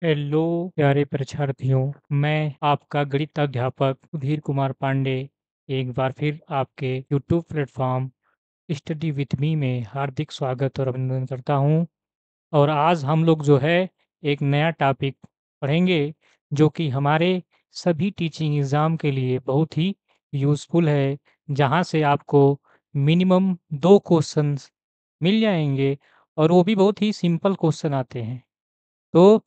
Hello प्यारे परीक्षार्थियों, मैं आपका गणित अध्यापक सुधीर कुमार पांडे एक बार फिर आपके YouTube platform study with me में हार्दिक स्वागत और अभिनंदन करता हूं। और आज हम लोग जो है एक नया टॉपिक पढ़ेंगे जो कि हमारे सभी टीचिंग एग्ज़ाम के लिए बहुत ही यूज़फुल है, जहां से आपको मिनिमम 2 क्वेश्चंस मिल जाएंगे और वो भी बहुत ही सिंपल क्वेश्चन आते हैं। तो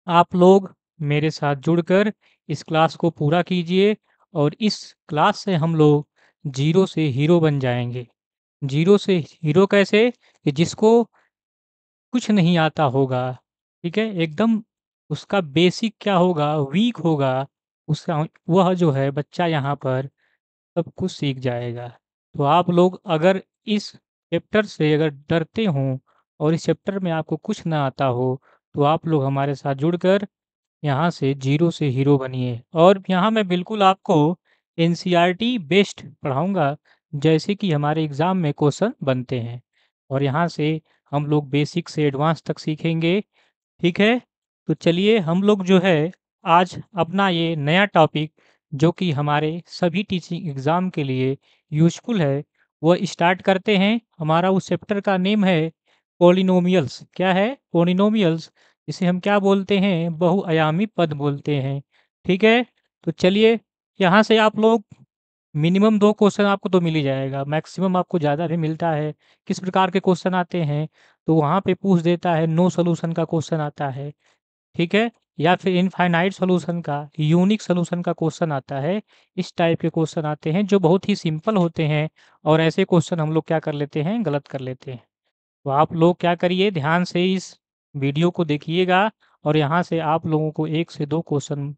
आप लोग मेरे साथ जुड़कर इस क्लास को पूरा कीजिए और इस क्लास से हम लोग ज़ीरो से हीरो बन जाएँगे। ज़ीरो से हीरो कैसे? कि जिसको कुछ नहीं आता होगा, ठीक है? एकदम उसका बेसिक क्या होगा, वीक होगा, उसका वह जो है बच्चा यहाँ पर सब कुछ सीख जाएगा। तो आप लोग अगर इस चैप्टर से अगर डरते हों और इस चैप्टर में आपको कुछ ना आता हो, तो आप लोग हमारे साथ जुड़कर यहाँ से ज़ीरो से हीरो बनिए। और यहाँ मैं बिल्कुल आपको एनसीईआरटी बेस्ड पढ़ाऊँगा, जैसे कि हमारे एग्ज़ाम में क्वेश्चन बनते हैं। और यहाँ से हम लोग बेसिक से एडवांस तक सीखेंगे, ठीक है? तो चलिए हम लोग जो है आज अपना ये नया टॉपिक जो कि हमारे सभी टीचिंग एग्ज़ाम के लिए यूज़फुल है, वह स्टार्ट करते हैं। हमारा उस चैप्टर का नेम है पॉलिनोमियल्स। क्या है? पॉलिनोमियल्स। इसे हम क्या बोलते हैं? बहुआयामी पद बोलते हैं, ठीक है? तो चलिए यहाँ से आप लोग मिनिमम 2 क्वेश्चन आपको तो मिल ही जाएगा, मैक्सिमम आपको ज़्यादा भी मिलता है। किस प्रकार के क्वेश्चन आते हैं, तो वहाँ पे पूछ देता है नो सॉल्यूशन का क्वेश्चन आता है, ठीक है? या फिर इनफाइनाइट सॉल्यूशन का, यूनिक सॉल्यूशन का क्वेश्चन आता है। इस टाइप के क्वेश्चन आते हैं जो बहुत ही सिंपल होते हैं और ऐसे क्वेश्चन हम लोग क्या कर लेते हैं, गलत कर लेते हैं। तो आप लोग क्या करिए, ध्यान से इस वीडियो को देखिएगा और यहाँ से आप लोगों को 1 से 2 क्वेश्चन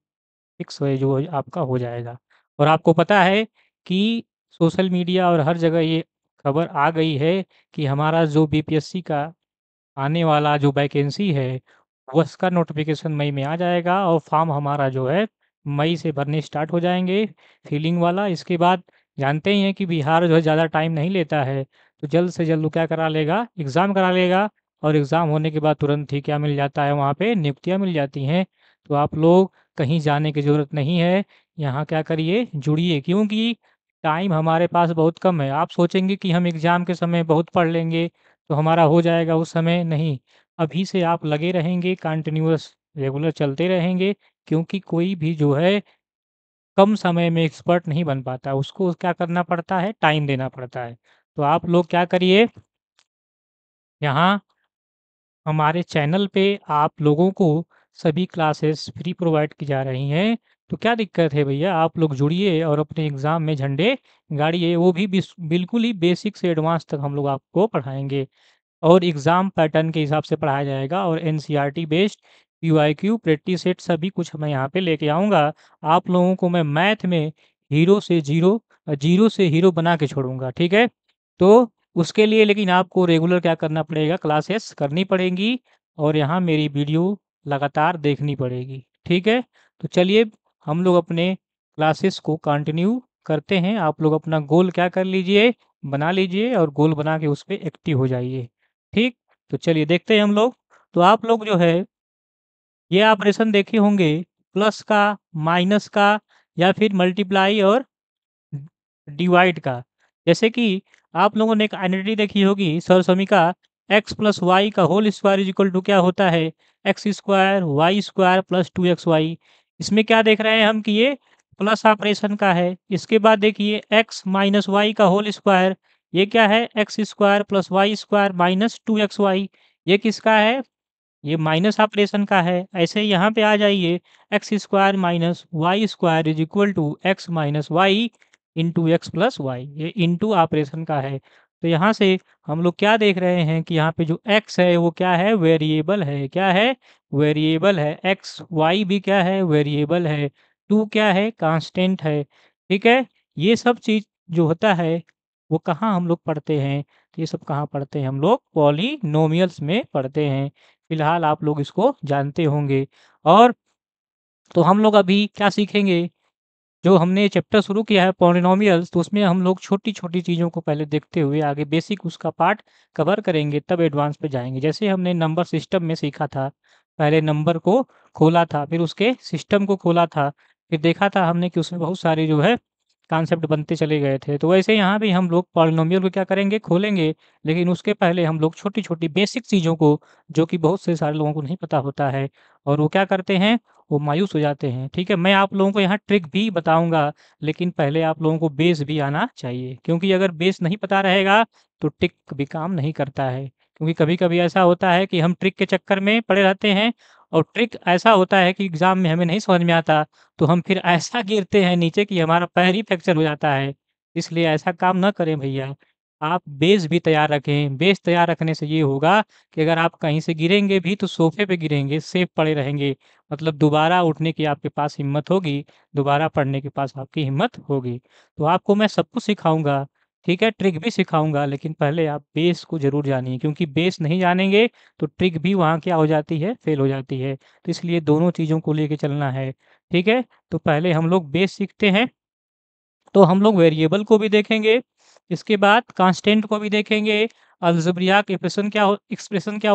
फिक्स है जो आपका हो जाएगा। और आपको पता है कि सोशल मीडिया और हर जगह ये खबर आ गई है कि हमारा जो बीपीएससी का आने वाला जो वैकेंसी है, वो उसका नोटिफ़िकेशन मई में आ जाएगा और फॉर्म हमारा जो है मई से भरने स्टार्ट हो जाएँगे, फिलिंग वाला। इसके बाद जानते ही हैं कि बिहार जो है ज़्यादा टाइम नहीं लेता है, तो जल्द से जल्द वो क्या करा लेगा, एग्ज़ाम करा लेगा और एग्ज़ाम होने के बाद तुरंत ही क्या मिल जाता है, वहाँ पे नियुक्तियाँ मिल जाती हैं। तो आप लोग कहीं जाने की ज़रूरत नहीं है, यहाँ क्या करिए, जुड़िए, क्योंकि टाइम हमारे पास बहुत कम है। आप सोचेंगे कि हम एग्ज़ाम के समय बहुत पढ़ लेंगे, तो हमारा हो जाएगा उस समय, नहीं। अभी से आप लगे रहेंगे, कंटिन्यूअस रेगुलर चलते रहेंगे, क्योंकि कोई भी जो है कम समय में एक्सपर्ट नहीं बन पाता, उसको क्या करना पड़ता है, टाइम देना पड़ता है। तो आप लोग क्या करिए, यहाँ हमारे चैनल पे आप लोगों को सभी क्लासेस फ्री प्रोवाइड की जा रही हैं। तो क्या दिक्कत है भैया, आप लोग जुड़िए और अपने एग्ज़ाम में झंडे गाड़िए। वो भी बिल्कुल ही बेसिक से एडवांस तक हम लोग आपको पढ़ाएँगे और एग्ज़ाम पैटर्न के हिसाब से पढ़ाया जाएगा और NCERT based PYQ practice set सभी कुछ मैं यहाँ पे लेके आऊँगा। आप लोगों को मैं मैथ में हीरो से ज़ीरो ज़ीरो से हीरो बना के छोड़ूँगा, ठीक है? तो उसके लिए लेकिन आपको रेगुलर क्या करना पड़ेगा, क्लासेस करनी पड़ेंगी और यहाँ मेरी वीडियो लगातार देखनी पड़ेगी, ठीक है? तो चलिए हम लोग अपने क्लासेस को कंटिन्यू करते हैं। आप लोग अपना गोल क्या कर लीजिए, बना लीजिए और गोल बना के उस पे एक्टिव हो जाइए, ठीक? तो चलिए देखते हैं हम लोग। तो आप लोग जो है ये ऑपरेशन देखे होंगे, प्लस का, माइनस का या फिर मल्टीप्लाई और डिवाइड का। जैसे कि आप लोगों ने एक आइडेंटिटी देखी होगी सरसमीका, x प्लस वाई का whole square is equal to क्या होता है, x square y square plus 2xy। इसमें क्या देख रहे हैं हम कि ये प्लस ऑपरेशन का है। इसके बाद देखिए x माइनस वाई का होल स्क्वायर, ये क्या है, x square plus y square minus 2xy। ये किसका है, ये माइनस ऑपरेशन का है। ऐसे ही यहाँ पे आ जाइए, x square minus y square is equal to x minus y into x plus y, ये इंटू ऑपरेशन का है। तो यहाँ से हम लोग क्या देख रहे हैं कि यहाँ पे जो एक्स है वो क्या है, वेरिएबल है। क्या है, वेरिएबल है। एक्स वाई भी क्या है, वेरिएबल है। टू क्या है, कांस्टेंट है, ठीक है? ये सब चीज़ जो होता है वो कहाँ हम लोग पढ़ते हैं, तो ये सब कहाँ पढ़ते हैं, हम लोग पॉलिनोमियल्स में पढ़ते हैं। फिलहाल आप लोग इसको जानते होंगे। और तो हम लोग अभी क्या सीखेंगे, जो हमने चैप्टर शुरू किया है पॉलिनोमियल्स, तो उसमें हम लोग छोटी-छोटी चीज़ों को पहले देखते हुए आगे बेसिक उसका पार्ट कवर करेंगे, तब एडवांस पे जाएँगे। जैसे हमने नंबर सिस्टम में सीखा था, पहले नंबर को खोला था, फिर उसके सिस्टम को खोला था, फिर देखा था हमने कि उसमें बहुत सारे जो है कॉन्सेप्ट बनते चले गए थे। तो वैसे यहाँ भी हम लोग पॉलिनोमियल को क्या करेंगे, खोलेंगे, लेकिन उसके पहले हम लोग छोटी-छोटी बेसिक चीज़ों को, जो कि बहुत से सारे लोगों को नहीं पता होता है, और वो क्या करते हैं, वो मायूस हो जाते हैं। ठीक है? मैं आप लोगों को यहाँ ट्रिक भी बताऊँगा, लेकिन पहले आप लोगों को बेस भी आना चाहिए, क्योंकि अगर बेस नहीं पता रहेगा, तो ट्रिक भी काम नहीं करता है। क्योंकि कभी-कभी ऐसा होता है कि हम ट्रिक के चक्कर में पड़े रहते हैं, और ट्रिक ऐसा होता है कि एग्ज़ाम में हमें नहीं समझ में आता, तो हम फिर ऐसा गिरते हैं नीचे कि हमारा पैर ही फ्रैक्चर हो जाता है। इसलिए ऐसा काम ना करें भैया। आप बेस भी तैयार रखें। बेस तैयार रखने से ये होगा कि अगर आप कहीं से गिरेंगे भी तो सोफ़े पे गिरेंगे, सेफ पड़े रहेंगे। मतलब दोबारा उठने की आपके पास हिम्मत होगी, दोबारा पढ़ने के पास आपकी हिम्मत होगी। तो आपको मैं सब कुछ सिखाऊँगा, ठीक है? ट्रिक भी सिखाऊँगा, लेकिन पहले आप बेस को ज़रूर जानिए, क्योंकि बेस नहीं जानेंगे तो ट्रिक भी वहाँ क्या हो जाती है, फ़ेल हो जाती है। तो इसलिए दोनों चीज़ों को लेके चलना है, ठीक है? तो पहले हम लोग बेस सीखते हैं, तो हम लोग वेरिएबल को भी देखेंगे, इसके बाद कांस्टेंट को भी देखेंगे, अलजेब्रिक एक्सप्रेशन क्या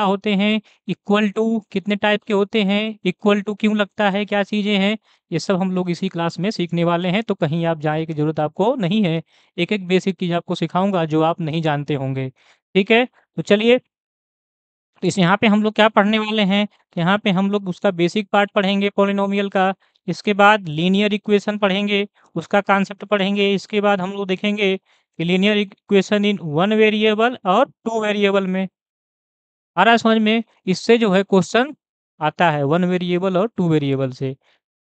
होते हैं, इक्वल टू कितने टाइप के होते हैं, इक्वल टू क्यों लगता है, क्या चीज़ें हैं, ये सब हम लोग इसी क्लास में सीखने वाले हैं, तो कहीं आप जाने की ज़रूरत आपको नहीं है। एक-एक बेसिक चीज़ आपको सिखाऊँगा जो आप नहीं जानते होंगे, ठीक है? तो चलिए, तो इस यहाँ पे हम लोग क्या पढ़ने वाले हैं, तो यहाँ पे हम लोग उसका बेसिक पार्ट पढ़ेंगे पॉलिनोमियल का, इसके बाद लीनियर इक्वेशन पढ़ेंगे, उसका कॉन्सेप्ट पढ़ेंगे, इसके बाद हम लोग देखेंगे कि लीनियर इक्वेशन इन 1 वेरिएबल और 2 वेरिएबल में। आ रहा है समझ में? इससे जो है क्वेश्चन आता है 1 वेरिएबल और 2 वेरिएबल से।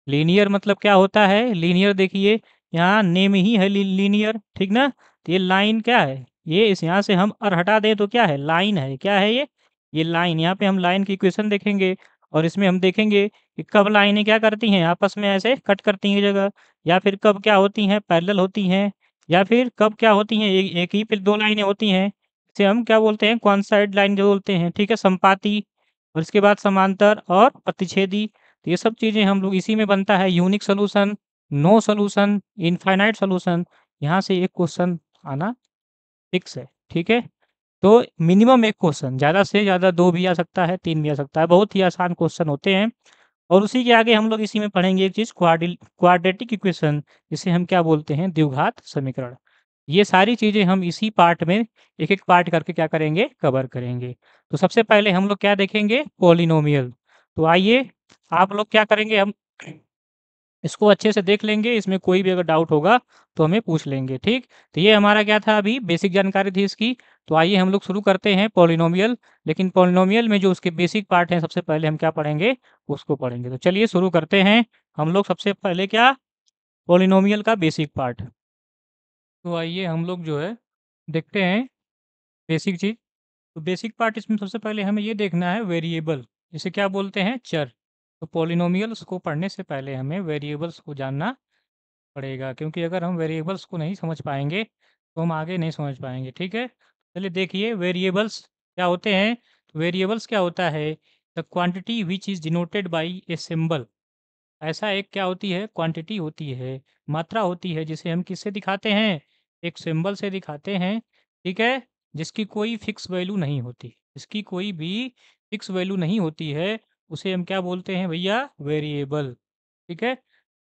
लीनियर मतलब क्या होता है? लीनियर देखिए, यहाँ नेम ही है लीनियर, ठीक ना? तो ये लाइन क्या है? ये इस यहाँ से हम हटा दें तो क्या है? लाइन है। क्या है ये? ये लाइन। यहाँ पे हम लाइन की इक्वेशन देखेंगे, और इसमें हम देखेंगे कि कब लाइनें क्या करती हैं, आपस में ऐसे कट करती हैं जगह, या फिर कब क्या होती हैं, पैरेलल होती हैं, या फिर कब क्या होती हैं, एक ही पे 2 लाइनें होती हैं। इसे हम क्या बोलते हैं? कोइंसाइड लाइन जो बोलते हैं, ठीक है? संपाती, और इसके बाद समांतर और प्रतिच्छेदी। तो ये सब चीज़ें हम लोग इसी में बनता है unique solution, no solution, infinite solution. यहाँ से एक क्वेश्चन आना फिक्स है, ठीक है? तो मिनिमम 1 क्वेश्चन, ज़्यादा से ज़्यादा 2 भी आ सकता है, 3 भी आ सकता है, बहुत ही आसान क्वेश्चन होते हैं। और उसी के आगे हम लोग इसी में पढ़ेंगे एक चीज़, क्वाड्रेटिक इक्वेशन, जिसे हम क्या बोलते हैं? द्विघात समीकरण। ये सारी चीज़ें हम इसी पार्ट में एक-एक पार्ट करके क्या करेंगे? कवर करेंगे। तो सबसे पहले हम लोग क्या देखेंगे? पॉलिनोमियल। तो आइए, आप लोग क्या करेंगे, हम इसको अच्छे से देख लेंगे, इसमें कोई भी अगर डाउट होगा तो हमें पूछ लेंगे, ठीक? तो ये हमारा क्या था, अभी बेसिक जानकारी थी इसकी। तो आइए हम लोग शुरू करते हैं पॉलिनोमियल, लेकिन पॉलिनोमियल में जो उसके बेसिक पार्ट हैं, सबसे पहले हम क्या पढ़ेंगे? उसको पढ़ेंगे। तो चलिए शुरू करते हैं। हम लोग सबसे पहले क्या, पॉलिनोमियल का बेसिक पार्ट। तो आइए हम लोग जो है देखते हैं बेसिक चीज़। तो बेसिक पार्ट इसमें सबसे पहले हमें ये देखना है, वेरिएबल, इसे क्या बोलते हैं? चर। तो पॉलिनोमियल्स को पढ़ने से पहले हमें वेरिएबल्स को जानना पड़ेगा, क्योंकि अगर हम वेरिएबल्स को नहीं समझ पाएँगे, तो हम आगे नहीं समझ पाएँगे, ठीक है? चलिए देखिए, वेरिएबल्स क्या होते हैं? वेरिएबल्स क्या होता है? The quantity which is denoted by a symbol. ऐसा एक क्या होती है? क्वांटिटी होती है, मात्रा होती है, जिसे हम किससे दिखाते हैं? एक सिंबल से दिखाते हैं, ठीक है? जिसकी कोई फिक्स वैल्यू नहीं होती, इसकी कोई भी फिक्स वैल्यू नहीं होती है, उसे हम क्या बोलते हैं भैया? वेरिएबल, ठीक है?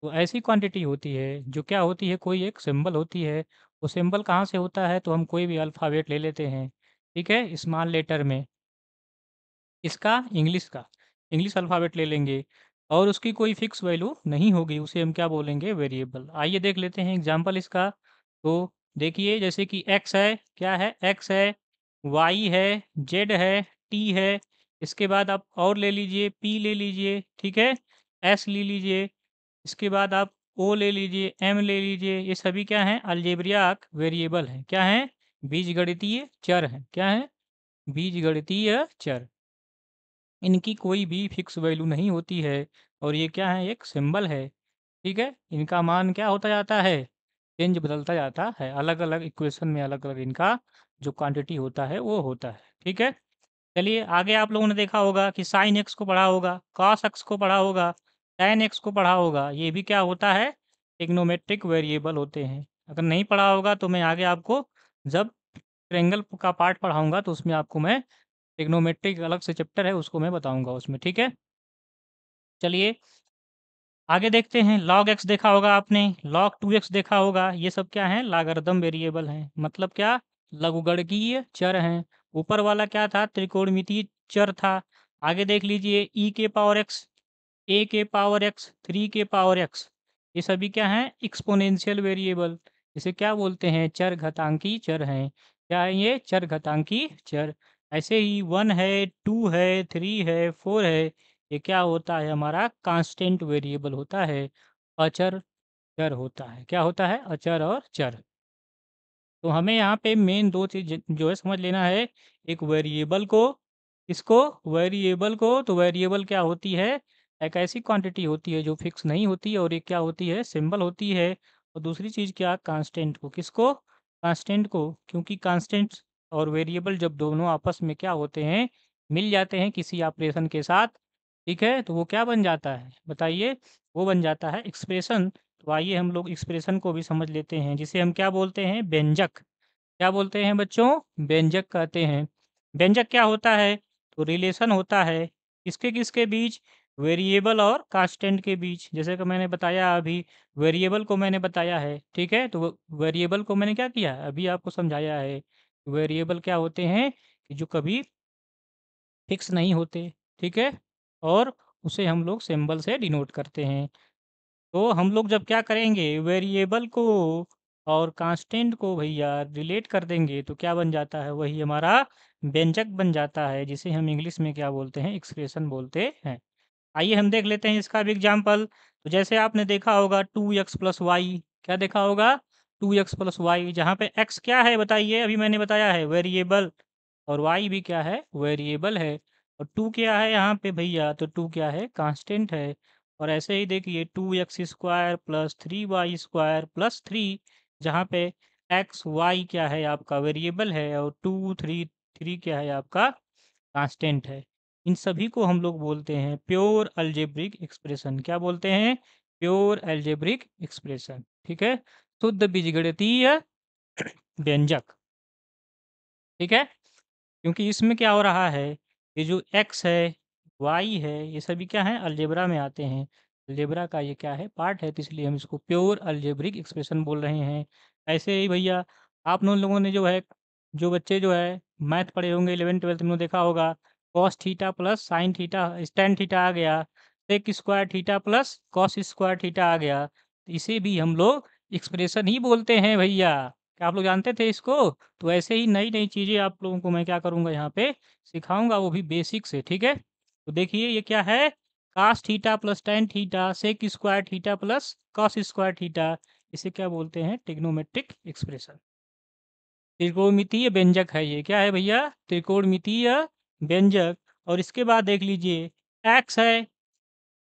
तो ऐसी क्वांटिटी होती है जो क्या होती है, कोई एक सिंबल होती है। वो सिंबल कहाँ से होता है, तो हम कोई भी अल्फ़ाबेट ले लेते हैं, ठीक है? स्मॉल लेटर में, इसका इंग्लिश अल्फ़ाबेट ले लेंगे, और उसकी कोई फ़िक्स वैल्यू नहीं होगी, उसे हम क्या बोलेंगे? वेरिएबल। आइए देख लेते हैं एग्ज़ाम्पल इसका। तो देखिए, जैसे कि एक्स है, क्या है? एक्स है, वाई है, जेड है, टी है, इसके बाद आप और ले लीजिए, पी ले लीजिए, ठीक है? एस ले लीजिए, इसके बाद आप ओ ले लीजिए, एम ले लीजिए, ये सभी क्या हैं? अलजेब्रिक वेरिएबल हैं। क्या हैं? बीजगणितीय चर हैं। क्या हैं? बीजगणितीय चर। इनकी कोई भी फिक्स वैल्यू नहीं होती है, और ये क्या है? एक सिंबल है, ठीक है? इनका मान क्या होता जाता है? चेंज बदलता जाता है, अलग-अलग इक्वेशन में अलग-अलग इनका जो क्वांटिटी होता है वो होता है, ठीक है? चलिए आगे, आप लोगों ने देखा होगा कि साइन एक्स को पढ़ा होगा, कॉस एक्स को पढ़ा होगा, टैन एक्स को पढ़ा होगा, ये भी क्या होता है? ट्रिग्नोमेट्रिक वेरिएबल होते हैं। अगर नहीं पढ़ा होगा तो मैं आगे आपको जब ट्रायंगल का पार्ट पढ़ाऊँगा तो उसमें आपको मैं ट्रिग्नोमेट्रिक अलग से चैप्टर है, उसको मैं बताऊँगा उसमें, ठीक है? चलिए आगे देखते हैं। log x देखा होगा आपने, log 2x देखा होगा, ये सब क्या हैं? लॉगरिथम वेरिएबल हैं। मतलब क्या? लघुगणकीय चर हैं। ऊपर वाला क्या था? त्रिकोणमितीय चर था। आगे देख लीजिए e के पावर x, a के पावर x, 3 के पावर x, ये सभी क्या हैं? Exponential variable. इसे क्या बोलते हैं? चर घातांकी चर हैं। क्या है ये? चर घातांकी चर। ऐसे ही 1 है, 2 है, 3 है, 4 है, ये क्या होता है? हमारा कांस्टेंट वेरिएबल होता है, अचर चर होता है। क्या होता है? अचर और चर। तो हमें यहाँ पे मेन 2 चीज़ जो है समझ लेना है। एक वेरिएबल को, इसको वेरिएबल को, तो वेरिएबल क्या होती है? एक ऐसी क्वांटिटी होती है जो फिक्स नहीं होती है, और एक क्या होती है? सिंबल होती है। और दूसरी चीज़ क्या? कांस्टेंट को। किसको? कांस्टेंट को। क्योंकि कांस्टेंट और वेरिएबल जब दोनों आपस में क्या होते हैं? मिल जाते हैं किसी ऑपरेशन के साथ, ठीक है? तो वो क्या बन जाता है? बताइए। वो बन जाता है एक्सप्रेशन। तो आइए हम लोग एक्सप्रेशन को भी समझ लेते हैं, जिसे हम क्या बोलते हैं? व्यंजक। क्या बोलते हैं बच्चों? व्यंजक कहते हैं। व्यंजक क्या होता है? तो रिलेशन होता है किसके किसके बीच? वेरिएबल और कांस्टेंट के बीच। जैसे कि मैंने बताया अभी, वेरिएबल को मैंने बताया है, ठीक है? तो वेरिएबल को मैंने क्या किया? अभी आपको समझाया है। वेरिएबल क्या होते हैं? कि जो कभी फिक्स नहीं होते, ठीक है? और उसे हम लोग सिंबल से डिनोट करते हैं। तो हम लोग जब क्या करेंगे? वेरिएबल को और कांस्टेंट को भैया रिलेट कर देंगे, तो क्या बन जाता है? वही हमारा व्यंजक बन जाता है, जिसे हम इंग्लिश में क्या बोलते हैं? एक्सप्रेशन बोलते हैं। आइए हम देख लेते हैं इसका भी एग्जाम्पल। तो जैसे आपने देखा होगा 2x प्लस वाई, क्या देखा होगा? 2x प्लस वाई, जहाँ पे x क्या है बताइए? अभी मैंने बताया है वेरिएबल, और y भी क्या है? वेरिएबल है। और 2 क्या है यहाँ पे भैया? तो 2 क्या है? कांस्टेंट है। और ऐसे ही देखिए 2x square plus 3y square plus 3, जहाँ पे x y क्या है? आपका वेरिएबल है, और 2 3 3 क्या है? आपका कांस्टेंट है। इन सभी को हम लोग बोलते हैं प्योर अलजेब्रिक एक्सप्रेशन। क्या बोलते हैं? प्योर अलजेब्रिक एक्सप्रेशन, ठीक है? शुद्ध बीजगणितीय व्यंजक, ठीक है? क्योंकि इसमें क्या हो रहा है? ये जो x है, y है, ये सभी क्या हैं? अलजेब्रा में आते हैं। अलजेब्रा का ये क्या है? पार्ट है, तो इसलिए हम इसको प्योर अलजेब्रिक एक्सप्रेशन बोल रहे हैं। ऐसे ही भैया आप लोगों ने जो है, जो बच्चे जो है मैथ पढ़े होंगे 11th-12th में, देखा होगा cos theta plus sine theta, tan theta आ गया, sec square theta plus cos square theta आ गया। तो इसे भी हम लोग एक्सप्रेशन ही बोलते हैं भैया। क्या आप लोग जानते थे इसको? तो ऐसे ही नई-नई चीज़ें आप लोगों को मैं क्या करूँगा यहाँ पे सिखाऊँगा, वो भी बेसिक से, ठीक है? तो देखिए ये क्या है? Cos theta plus tan theta sec square theta plus cos square theta, इसे क्या बोलते हैं? Trigonometric expression. त्रिकोणमितीय व्यंजक है ये। क्या है भैया? त्रिकोणमितीय व्यंजक। और इसके बाद देख लीजिए एक्स है,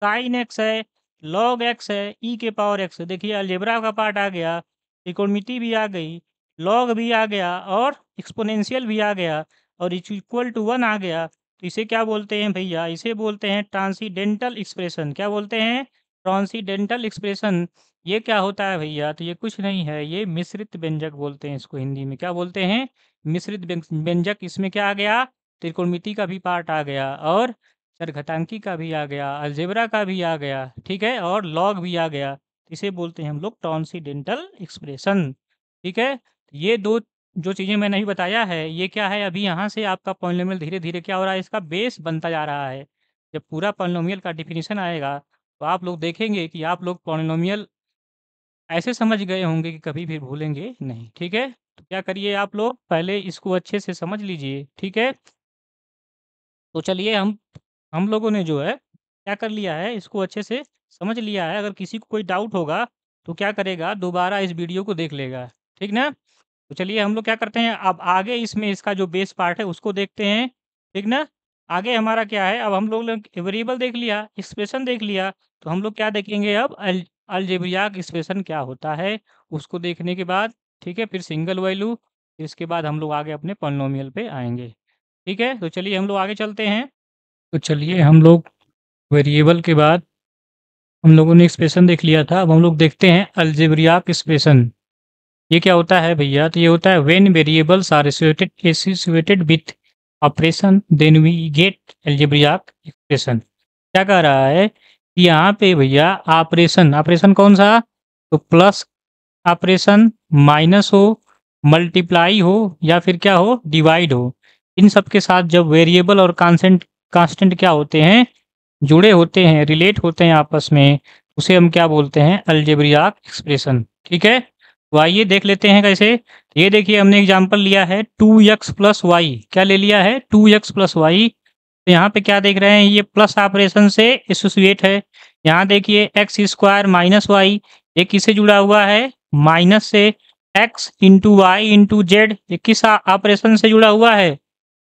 साइन एक्स है, लॉग एक्स है, ई के पावर एक्स है। देखिए अलजेब्रा का पार्ट आ गया, त्रिकोणमिति भी आ गई, लॉग भी आ गया, और एक्सपोनेंशियल भी आ गया, और इक्वल टू 1 आ गया। तो इसे क्या बोलते हैं भैया? इसे बोलते हैं ट्रांसीडेंटल एक्सप्रेशन। क्या बोलते हैं? Transcendental expression. ये क्या होता है भैया? तो ये कुछ नहीं है, ये मिश्रित व्यंजक बोलते हैं इसको हिंदी में। क्या बोलते हैं? मिश्रित व्यंजक। इसमें क्या आ गया? त्रिकोणमिति का भी पार्ट आ गया, और चरघातांकी का भी आ गया, अलजेब्रा का भी आ गया, ठीक है? और लॉग भी आ गया। इसे बोलते हैं हम लोग ट्रांसीडेंटल एक्सप्रेशन, ठीक है? ये 2 जो चीज़ें मैंने अभी बताया है, ये क्या है? अभी यहाँ से आपका पॉलिनोमियल धीरे-धीरे क्या हो रहा है? इसका बेस बनता जा रहा है। जब पूरा पॉलिनोमियल का डेफिनिशन आएगा, तो आप लोग देखेंगे कि आप लोग पॉलिनोमियल ऐसे समझ गए होंगे कि कभी भी भूलेंगे नहीं, ठीक है? तो क्या करिए आप लोग पहले इसको अच्छे से समझ लीजिए, ठीक है? तो चलिए हम लोगों ने जो है क्या कर लिया है? इसको अच्छे से समझ लिया है। अगर किसी को कोई डाउट होगा, तो क्या करेगा? दोबारा इस वीडियो को देख लेगा, ठीक ना? तो चलिए हम लोग क्या करते हैं, अब आगे इसमें इसका जो बेस पार्ट है उसको देखते हैं, ठीक ना? आगे हमारा क्या है? अब हम लोग ने वेरिएबल देख लिया, एक्सप्रेशन देख लिया, तो हम लोग क्या देखेंगे अब? अलजेब्रिक एक्सप्रेशन क्या होता है, उसको देखने के बाद, ठीक है? फिर सिंगल वैल्यू, इसके बाद हम लोग आगे अपने पॉलिनोमियल पे आएँगे, ठीक है? तो चलिए हम लोग आगे चलते हैं। तो चलिए हम लोग वेरिएबल के बाद हम लोगों ने एक्सप्रेशन देख लिया था, अब हम लोग देखते हैं अलजेब्रिक एक्सप्रेशन। ये क्या होता है भैया? तो ये होता है when variables are associated with operation then we get algebraic expression. क्या कह रहा है कि यहाँ पे भैया ऑपरेशन कौन सा, तो प्लस ऑपरेशन, माइनस हो, मल्टीप्लाई हो या फिर क्या हो, डिवाइड हो, इन सब के साथ जब वेरिएबल और कांस्टेंट क्या होते हैं, जुड़े होते हैं, रिलेट होते हैं आपस में, उसे हम क्या बोलते हैं, अलजेब्रिक एक्सप्रेशन। ठीक है, तो आइए देख लेते हैं कैसे। ये देखिए हमने एग्जांपल लिया है 2x प्लस वाई, क्या ले लिया है 2x प्लस वाई। तो यहाँ पे क्या देख रहे हैं, ये प्लस ऑपरेशन से एसोसिएट है। यहाँ देखिए एक्स स्क्वायर माइनस वाई, ये किससे जुड़ा हुआ है, माइनस से। X into y into z, ये किस ऑपरेशन से जुड़ा हुआ है,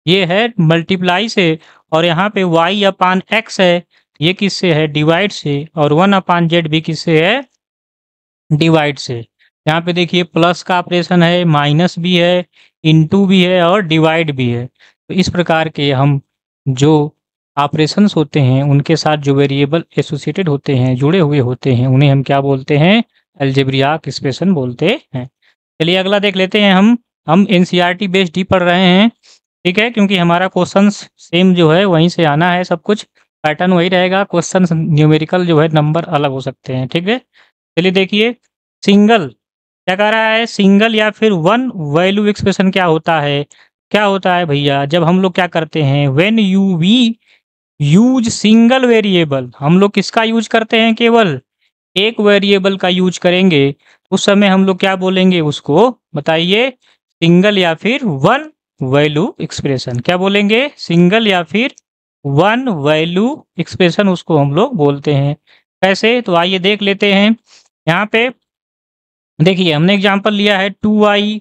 ये है मल्टीप्लाई से। और यहाँ पे y अपान एक्स है, ये किससे है, डिवाइड से। और 1 अपान जेड भी किससे है, डिवाइड से। यहाँ पे देखिए प्लस का ऑपरेशन है, माइनस भी है, इनटू भी है और डिवाइड भी है। तो इस प्रकार के हम जो ऑपरेशंस होते हैं उनके साथ जो वेरिएबल एसोसिएटेड होते हैं, जुड़े हुए होते हैं, उन्हें हम क्या बोलते हैं, अलजेब्रिक एक्सप्रेशन बोलते हैं। चलिए अगला देख लेते हैं। हम एनसीईआरटी बेस्ड ही पढ़ रहे हैं, ठीक है, क्योंकि हमारा क्वेश्चंस सेम जो है वहीं से आना है, सब कुछ पैटर्न वही रहेगा, क्वेश्चन न्यूमेरिकल जो है नंबर अलग हो सकते हैं। ठीक है, चलिए देखिए सिंगल, क्या कह रहा है, सिंगल या फिर वन वैल्यू एक्सप्रेशन क्या होता है, क्या होता है भैया, जब हम लोग क्या करते हैं, when you we use single variable, हम लोग किसका यूज करते हैं, केवल एक वेरिएबल का यूज करेंगे, उस समय हम लोग क्या बोलेंगे उसको, बताइए, सिंगल या फिर वन वैल्यू एक्सप्रेशन। क्या बोलेंगे, सिंगल या फिर वन वैल्यू एक्सप्रेशन, उसको हम लोग बोलते हैं। कैसे, तो आइए देख लेते हैं। यहाँ पे देखिए हमने एग्जांपल लिया है 2y,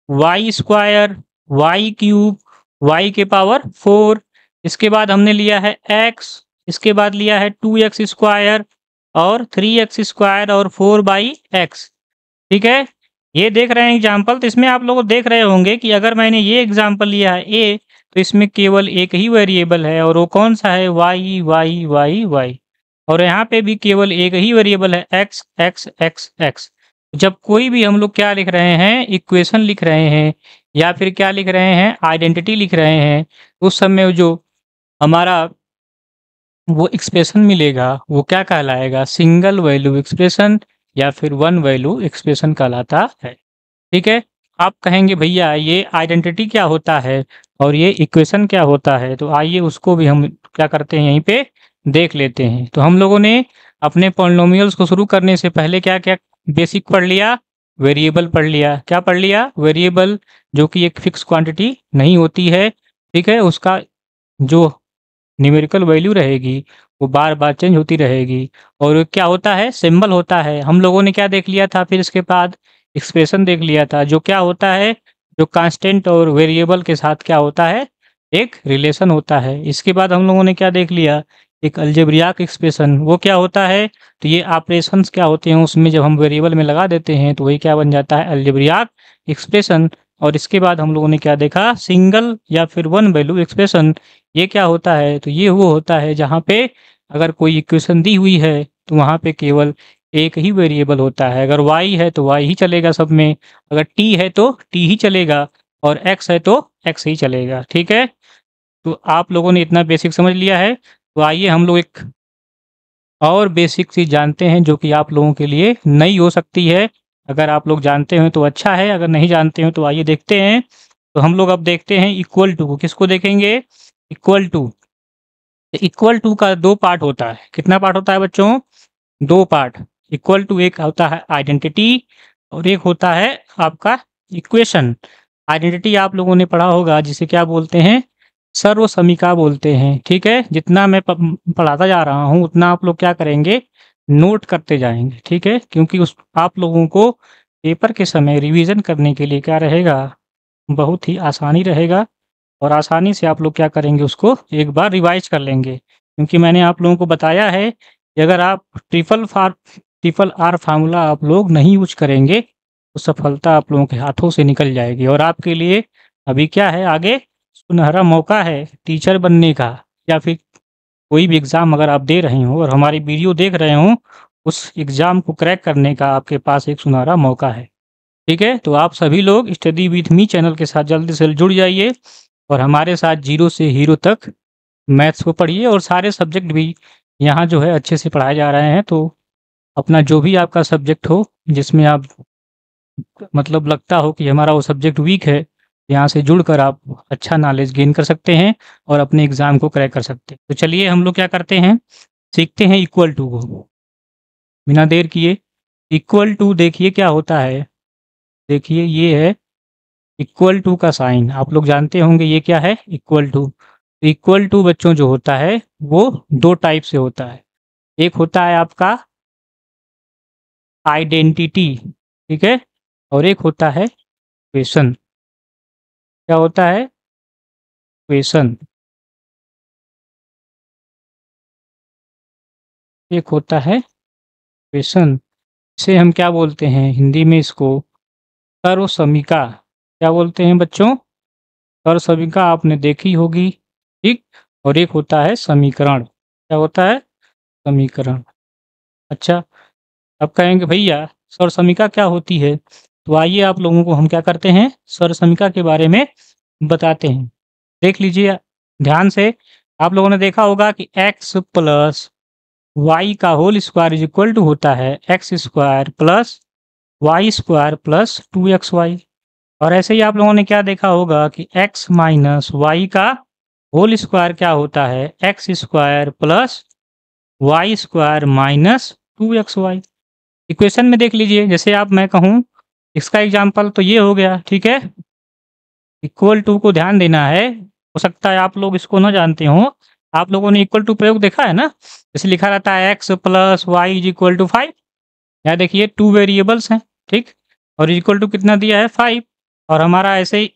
y square, y cube, y के पावर 4। इसके बाद हमने लिया है x, इसके बाद लिया है 2x स्क्वायर और 3x स्क्वायर और 4/x। ठीक है, ये देख रहे हैं एग्जाम्पल, तो इसमें आप लोग देख रहे होंगे कि अगर मैंने ये एग्जाम्पल लिया है a, तो इसमें केवल एक ही वेरिएबल है और वो कौन सा है, y y y y। और यहाँ पे भी केवल एक ही वेरिएबल है x x x x। जब कोई भी हम लोग क्या लिख रहे हैं, इक्वेशन लिख रहे हैं या फिर क्या लिख रहे हैं, आइडेंटिटी लिख रहे हैं, उस समय जो हमारा वो एक्सप्रेशन मिलेगा वो क्या कहलाएगा, सिंगल वैल्यू एक्सप्रेशन या फिर वन वैल्यू एक्सप्रेशन कहलाता है। ठीक है, आप कहेंगे भैया ये आइडेंटिटी क्या होता है और ये इक्वेशन क्या होता है, तो आइए उसको भी हम क्या करते हैं, यहीं पे देख लेते हैं। तो हम लोगों ने अपने पॉलिनोमियल्स को शुरू करने से पहले क्या क्या बेसिक पढ़ लिया, वेरिएबल पढ़ लिया। क्या पढ़ लिया, वेरिएबल जो कि एक फिक्स क्वांटिटी नहीं होती है, ठीक है, उसका जो न्यूमेरिकल वैल्यू रहेगी वो बार बार चेंज होती रहेगी। और क्या होता है, सिंबल होता है। हम लोगों ने क्या देख लिया था, फिर इसके बाद एक्सप्रेशन देख लिया था, जो क्या होता है, जो कांस्टेंट और वेरिएबल के साथ क्या होता है, एक रिलेशन होता है। इसके बाद हम लोगों ने क्या देख लिया, एक अलजेब्रिक एक्सप्रेशन, वो क्या होता है, तो ये ऑपरेशंस क्या होते हैं, उसमें जब हम वेरिएबल में लगा देते हैं तो वही क्या बन जाता है, अलजेब्रिक एक्सप्रेशन। और इसके बाद हम लोगों ने क्या देखा, सिंगल या फिर वन वैल्यू एक्सप्रेशन। ये क्या होता है, तो ये वो होता है जहाँ पे अगर कोई इक्वेशन दी हुई है तो वहाँ पे केवल एक ही वेरिएबल होता है। अगर y है तो y ही चलेगा सब में, अगर t है तो t ही चलेगा और x है तो x ही चलेगा। ठीक है, तो आप लोगों ने इतना बेसिक समझ लिया है, तो आइए हम लोग एक और बेसिक चीज़ जानते हैं जो कि आप लोगों के लिए नई हो सकती है। अगर आप लोग जानते हैं तो अच्छा है, अगर नहीं जानते हैं तो आइए देखते हैं। तो हम लोग अब देखते हैं इक्वल टू को, किसको देखेंगे, इक्वल टू। इक्वल टू का दो पार्ट होता है, कितना पार्ट होता है बच्चों, दो पार्ट। इक्वल टू एक होता है आइडेंटिटी और एक होता है आपका इक्वेशन। आइडेंटिटी आप लोगों ने पढ़ा होगा, जिसे क्या बोलते हैं, सर्व समीका बोलते हैं। ठीक है, जितना मैं पढ़ाता जा रहा हूँ उतना आप लोग क्या करेंगे, नोट करते जाएंगे। ठीक है, क्योंकि उस आप लोगों को पेपर के समय रिवीजन करने के लिए क्या रहेगा, बहुत ही आसानी रहेगा और आसानी से आप लोग क्या करेंगे, उसको एक बार रिवाइज कर लेंगे। क्योंकि मैंने आप लोगों को बताया है कि अगर आप ट्रिपल आर फार्मूला आप लोग नहीं यूज करेंगे तो सफलता आप लोगों के हाथों से निकल जाएगी। और आपके लिए अभी क्या है, आगे सुनहरा मौका है टीचर बनने का, या फिर कोई भी एग्ज़ाम अगर आप दे रहे हो और हमारी वीडियो देख रहे हो, उस एग्ज़ाम को क्रैक करने का आपके पास एक सुनहरा मौका है। ठीक है, तो आप सभी लोग स्टडी विथ मी चैनल के साथ जल्दी से जुड़ जाइए और हमारे साथ 0 से हीरो तक मैथ्स को पढ़िए और सारे सब्जेक्ट भी यहाँ जो है अच्छे से पढ़ाए जा रहे हैं। तो अपना जो भी आपका सब्जेक्ट हो जिसमें आप मतलब लगता हो कि हमारा वो सब्जेक्ट वीक है, यहाँ से जुड़कर आप अच्छा नॉलेज गेन कर सकते हैं और अपने एग्ज़ाम को क्रैक कर सकते हैं। तो चलिए हम लोग क्या करते हैं, सीखते हैं इक्वल टू को। बिना देर किए इक्वल टू देखिए क्या होता है। देखिए ये है इक्वल टू का साइन, आप लोग जानते होंगे ये क्या है, इक्वल टू। इक्वल टू बच्चों जो होता है वो 2 टाइप से होता है। एक होता है आपका आइडेंटिटी, ठीक है? और एक होता है इक्वेशन। क्या होता है? इक्वेशन। एक होता है इक्वेशन, इसे हम क्या बोलते हैं हिंदी में, इसको सर्वसमीका। क्या बोलते हैं बच्चों? सर्वसमीका आपने देखी होगी, ठीक? और एक होता है समीकरण। क्या होता है? समीकरण। अच्छा, अब कहेंगे भैया सर्वसमीका क्या होती है? तो आइए आप लोगों को हम क्या करते हैं, सर्वसमीका के बारे में बताते हैं। देख लीजिए ध्यान से, आप लोगों ने देखा होगा कि x प्लस वाई का whole square is equal to होता है x square plus y square plus 2xy। और ऐसे ही आप लोगों ने क्या देखा होगा कि x माइनस वाई का होल स्क्वायर क्या होता है, x square plus y square minus 2xy। Equation में देख लीजिए, जैसे आप मैं कहूँ इसका एग्जाम्पल तो ये हो गया, ठीक है? इक्वल टू को ध्यान देना है, हो सकता है आप लोग इसको ना जानते हो। आप लोगों ने इक्वल टू प्रयोग देखा है ना, जैसे लिखा रहता है x plus y is equal to 5। यहाँ देखिए 2 वेरिएबल्स हैं, ठीक? और इक्वल टू कितना दिया है, 5। और हमारा ऐसे ही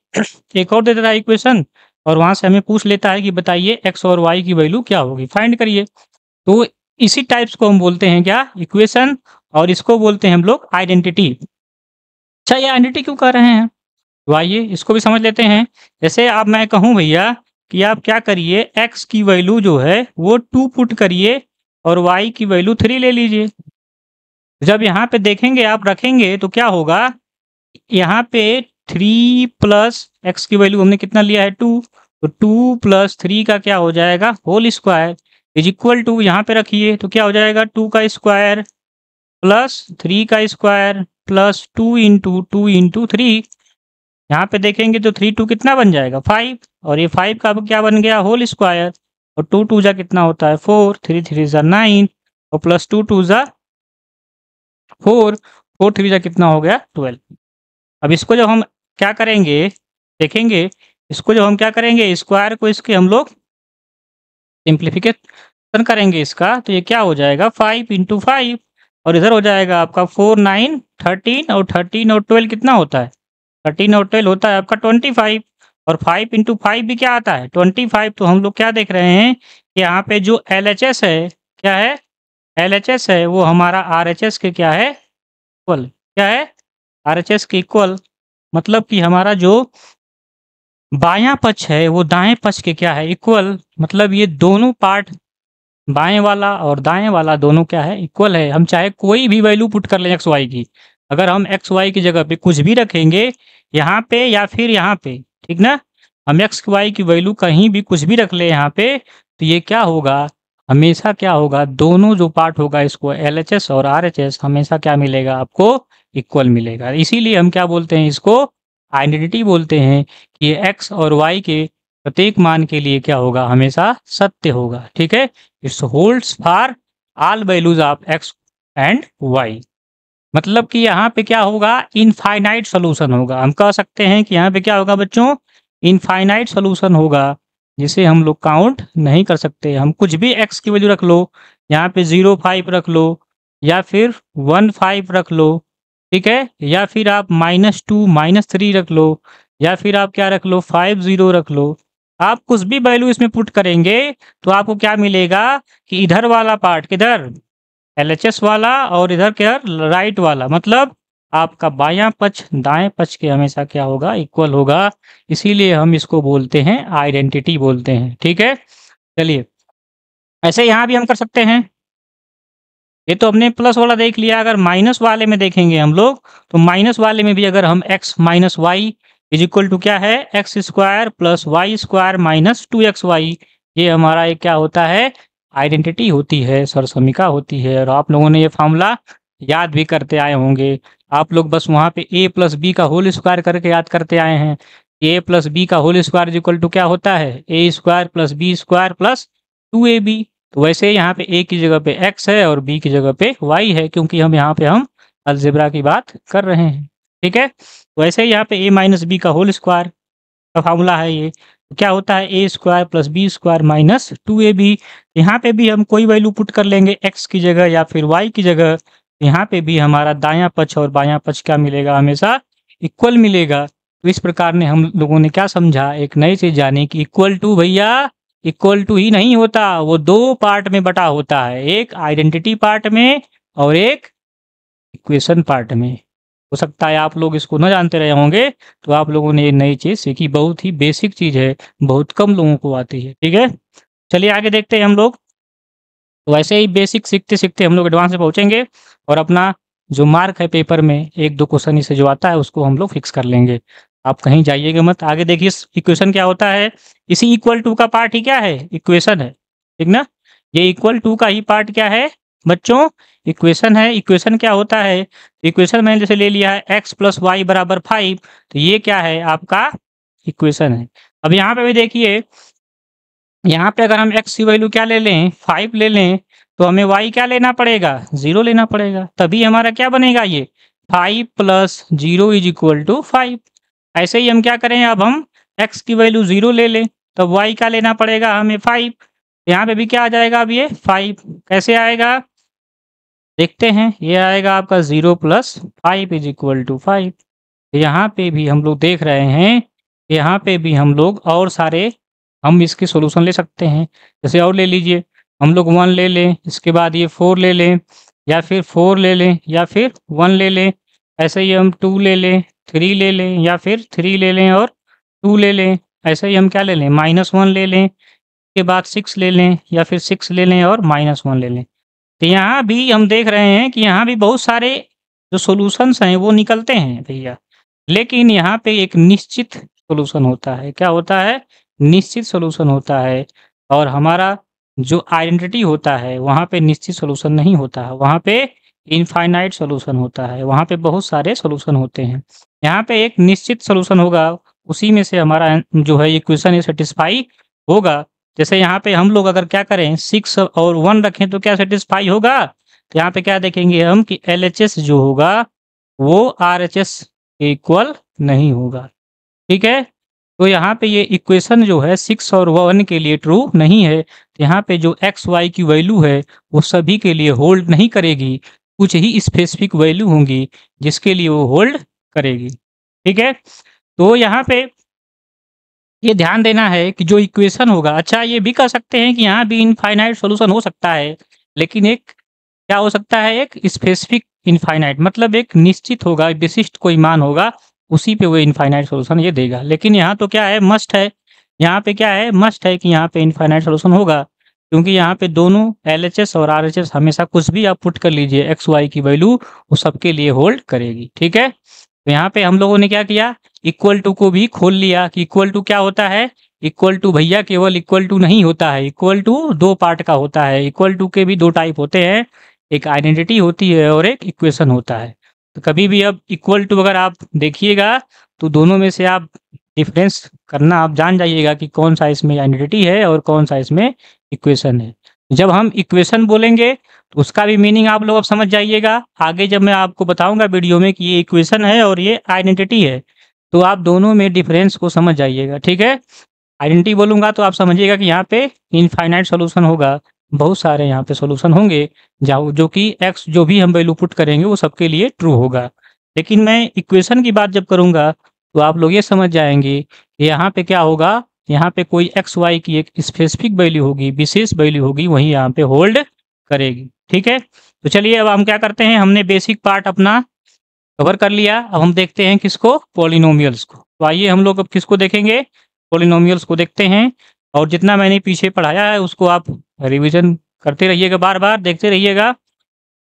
एक और दे देता है इक्वेशन, और वहाँ से हमें पूछ लेता है कि बताइए x और y की वैल्यू क्या होगी, फाइंड करिए। तो इसी टाइप्स को हम बोलते हैं क्या, इक्वेशन, और इसको बोलते हैं हम लोग आइडेंटिटी। अच्छा, ये आइडेंटिटी क्यों कह रहे हैं, तो आइए इसको भी समझ लेते हैं। जैसे अब मैं कहूँ भैया कि आप क्या करिए, x की वैल्यू जो है वो 2 पुट करिए और y की वैल्यू 3 ले लीजिए। जब यहाँ पे देखेंगे आप रखेंगे तो क्या होगा, यहाँ पे 3 प्लस x की वैल्यू हमने कितना लिया है, 2। तो 2 प्लस 3 का क्या हो जाएगा, whole square is equal to, यहाँ पे रखिए तो क्या हो जाएगा, 2 का स्क्वायर प्लस 3 का स्क्वायर प्लस 2 इंटू 2 इंटू 3। यहाँ पे देखेंगे तो 3 2 कितना बन जाएगा, 5। और ये 5 का अब क्या बन गया, होल स्क्वायर। और 2 2 जा कितना होता है, 4, 3 3 जा 9, और प्लस 2 2 जा 4, 4 3 जा कितना हो गया, 12। अब इसको जब हम क्या करेंगे, देखेंगे इसको जब हम क्या करेंगे, स्क्वायर को इसके हम लोग सिंप्लीफिकेशन करेंगे इसका, तो ये क्या हो जाएगा, 5 इंटू 5। और इधर हो जाएगा आपका 4 9 13, और 13 और 12 कितना होता है, 13 और 12 होता है आपका 25। और 5 इंटू 5 भी क्या आता है, 25। तो हम लोग क्या देख रहे हैं कि यहाँ पे जो LHS है, क्या है, LHS है वो हमारा RHS के क्या है, इक्वल। क्या है, RHS के इक्वल। मतलब कि हमारा जो बायां पक्ष है वो दाएं पक्ष के क्या है, इक्वल। मतलब ये दोनों पार्ट, बाएं वाला और दाएं वाला दोनों क्या है, इक्वल है। हम चाहे कोई भी वैल्यू पुट कर लें एक्स वाई की, अगर हम एक्स वाई की जगह पे कुछ भी रखेंगे यहाँ पे या फिर यहाँ पे, ठीक ना, हम एक्स वाई की वैल्यू कहीं भी कुछ भी रख ले यहाँ पे, तो ये क्या होगा, हमेशा क्या होगा, दोनों जो पार्ट होगा इसको LHS और RHS हमेशा क्या मिलेगा आपको, इक्वल मिलेगा। इसीलिए हम क्या बोलते हैं इसको, आइडेंटिटी बोलते हैं कि एक्स और वाई के प्रत्येक मान के लिए क्या होगा, हमेशा सत्य होगा, ठीक है? It's holds for all values of x and y. मतलब कि यहाँ पे क्या होगा, इनफाइनाइट सोल्यूशन होगा। हम कह सकते हैं कि यहाँ पे क्या होगा बच्चों, इनफाइनाइट सोल्यूशन होगा, जिसे हम लोग काउंट नहीं कर सकते। हम कुछ भी एक्स की वैल्यू रख लो, यहाँ पे 0 5 रख लो, या फिर 1 5 रख लो, ठीक है? या फिर आप -2 -3 रख लो, या फिर आप क्या रख लो, 5 0 रख लो। आप कुछ भी वैल्यू इसमें पुट करेंगे तो आपको क्या मिलेगा कि इधर वाला पार्ट किधर, LHS वाला, और इधर क्या, राइट वाला, मतलब आपका बायां पक्ष दाएं पक्ष के हमेशा क्या होगा, इक्वल होगा। इसीलिए हम इसको बोलते हैं आइडेंटिटी बोलते हैं, ठीक है? चलिए ऐसे यहाँ भी हम कर सकते हैं। ये तो हमने प्लस वाला देख लिया, अगर माइनस वाले में देखेंगे हम लोग, तो माइनस वाले में भी अगर हम x minus y is equal to क्या है, x square plus y square minus 2xy। ये हमारा एक क्या होता है, आइडेंटिटी होती है, सरसमीका होती है। और आप लोगों ने ये फॉर्मूला याद भी करते आए होंगे। आप लोग बस वहाँ पे a प्लस बी का होल स्क्वायर करके याद करते आए हैं। a प्लस बी का whole square is equal to क्या होता है, a square plus b square plus 2ab। तो वैसे यहाँ पे a की जगह पे x है और b की जगह पे y है, क्योंकि हम यहाँ पे हम अलजेब्रा की बात कर रहे हैं। ठीक है, वैसे यहाँ पे a माइनस बी का होल स्क्वायर का फार्मूला है ये। तो क्या होता है, a square plus b square minus 2ab। यहाँ पे भी हम कोई वैल्यू पुट कर लेंगे x की जगह या फिर y की जगह। यहाँ पे भी हमारा दायां पक्ष और बायां पक्ष क्या मिलेगा, हमेशा इक्वल मिलेगा। तो इस प्रकार ने हम लोगों ने क्या समझा, एक नई चीज जानी कि इक्वल टू भैया इक्वल टू ही नहीं होता, वो दो पार्ट में बटा होता है, एक आइडेंटिटी पार्ट में और एक इक्वेशन पार्ट में। हो सकता है आप लोग इसको न जानते रहे होंगे, तो आप लोगों ने ये नई चीज सीखी। बहुत ही बेसिक चीज है, बहुत कम लोगों को आती है। ठीक है, चलिए आगे देखते हैं हम लोग। तो वैसे ही बेसिक सीखते सीखते हम लोग एडवांस में पहुंचेंगे और अपना जो मार्क है पेपर में, एक दो क्वेश्चन इसे जो आता है उसको हम लोग फिक्स कर लेंगे। आप कहीं जाइएगा मत। आगे देखिए इक्वेशन क्या होता है, इसी इक्वल टू का पार्ट ही क्या है, इक्वेशन है। ठीक ना, ये इक्वल टू का ही पार्ट क्या है बच्चों, इक्वेशन है। इक्वेशन क्या होता है, इक्वेशन मैंने जैसे ले लिया है एक्स प्लस वाई बराबर 5, तो ये क्या है आपका इक्वेशन है। अब यहाँ पे भी देखिए, यहाँ पे अगर हम x की वैल्यू क्या ले लें, 5 ले लें, तो हमें y क्या लेना पड़ेगा, 0 लेना पड़ेगा। तभी हमारा क्या बनेगा, ये 5 प्लस 0 इज इक्वल टू 5। ऐसे ही हम क्या करें, अब हम x की वैल्यू 0 ले लें, तब y क्या लेना पड़ेगा हमें 5। यहाँ पे भी क्या आ जाएगा, अब ये 5 कैसे आएगा, देखते हैं। ये आएगा आपका 0 प्लस 5 इज इक्वल टू 5। यहाँ पे भी हम लोग देख रहे हैं, यहाँ पे भी हम लोग और सारे हम इसके सॉल्यूशन ले सकते हैं। जैसे और ले लीजिए, हम लोग 1 ले लें, इसके बाद ये 4 ले लें, या फिर 4 ले लें, या फिर 1 ले लें। ऐसे ही हम 2 ले लें, 3 ले लें, या फिर 3 ले लें और 2 ले लें। ऐसे ही हम क्या ले लें, -1 ले लें, उसके बाद 6 ले लें, या फिर 6 ले लें और -1 ले लें। तो यहाँ भी हम देख रहे हैं कि यहाँ भी बहुत सारे जो सॉल्यूशंस हैं वो निकलते हैं भैया, लेकिन यहाँ पे एक निश्चित सॉल्यूशन होता है। क्या होता है, निश्चित सॉल्यूशन होता है। और हमारा जो आइडेंटिटी होता है वहाँ पे निश्चित सॉल्यूशन नहीं होता है, वहाँ पे इनफाइनाइट सॉल्यूशन होता है, वहाँ पे बहुत सारे सॉल्यूशन होते हैं। यहाँ पे एक निश्चित सॉल्यूशन होगा, उसी में से हमारा जो है इक्वेशन ये सेटिस्फाई होगा। जैसे यहाँ पे हम लोग अगर क्या करें, 6 और 1 रखें तो क्या सेटिस्फाई होगा। तो यहाँ पे क्या देखेंगे हम कि LHS जो होगा वो RHS के इक्वल नहीं होगा। ठीक है, तो यहाँ पे ये इक्वेशन जो है 6 और 1 के लिए ट्रू नहीं है। तो यहाँ पे जो एक्स वाई की वैल्यू है वो सभी के लिए होल्ड नहीं करेगी, कुछ ही स्पेसिफिक वैल्यू होंगी जिसके लिए वो होल्ड करेगी। ठीक है, तो यहाँ पे ये ध्यान देना है कि जो इक्वेशन होगा, अच्छा ये भी कह सकते हैं कि यहाँ भी इनफाइनाइट सॉल्यूशन हो सकता है, लेकिन एक क्या हो सकता है, एक स्पेसिफिक इनफाइनाइट, मतलब एक निश्चित होगा, विशिष्ट कोई मान होगा, उसी पे वो इनफाइनाइट सॉल्यूशन ये देगा। लेकिन यहाँ तो क्या है, मस्ट है, यहाँ पे क्या है, मस्ट है कि यहाँ पे इनफाइनाइट सॉल्यूशन होगा, क्योंकि यहाँ पे दोनों LHS और RHS हमेशा कुछ भी आप पुट कर लीजिए एक्स वाई की वैल्यू वो सबके लिए होल्ड करेगी। ठीक है, तो यहाँ पे हम लोगों ने क्या किया, इक्वल टू को भी खोल लिया कि इक्वल टू क्या होता है। इक्वल टू भैया केवल इक्वल टू नहीं होता है, इक्वल टू दो पार्ट का होता है। इक्वल टू के भी दो टाइप होते हैं, एक आइडेंटिटी होती है और एक इक्वेशन होता है। तो कभी भी अब इक्वल टू अगर आप देखिएगा तो दोनों में से आप डिफरेंस करना आप जान जाइएगा कि कौन सा इसमें आइडेंटिटी है और कौन सा इसमें इक्वेशन है। जब हम इक्वेशन बोलेंगे तो उसका भी मीनिंग आप लोग अब समझ जाइएगा। आगे जब मैं आपको बताऊंगा वीडियो में कि ये इक्वेशन है और ये आइडेंटिटी है, तो आप दोनों में डिफरेंस को समझ जाइएगा। ठीक है, आइडेंटिटी बोलूंगा तो आप समझिएगा कि यहाँ पे इनफाइनाइट सॉल्यूशन होगा, बहुत सारे यहाँ पे सॉल्यूशन होंगे जो कि एक्स जो भी हम वैल्यू पुट करेंगे वो सबके लिए ट्रू होगा। लेकिन मैं इक्वेशन की बात जब करूंगा तो आप लोग ये समझ जाएंगे कि यहाँ पे क्या होगा, यहाँ पे कोई एक्स वाई की एक स्पेसिफिक वैल्यू होगी, विशेष वैल्यू होगी, वही यहाँ पे होल्ड करेगी। ठीक है, तो चलिए अब हम क्या करते हैं, हमने बेसिक पार्ट अपना कवर कर लिया। अब हम देखते हैं किसको, पॉलिनोमियल्स को। तो आइए हम लोग अब किसको देखेंगे, पॉलिनोमियल्स को देखते हैं। और जितना मैंने पीछे पढ़ाया है उसको आप रिवीजन करते रहिएगा, बार बार देखते रहिएगा।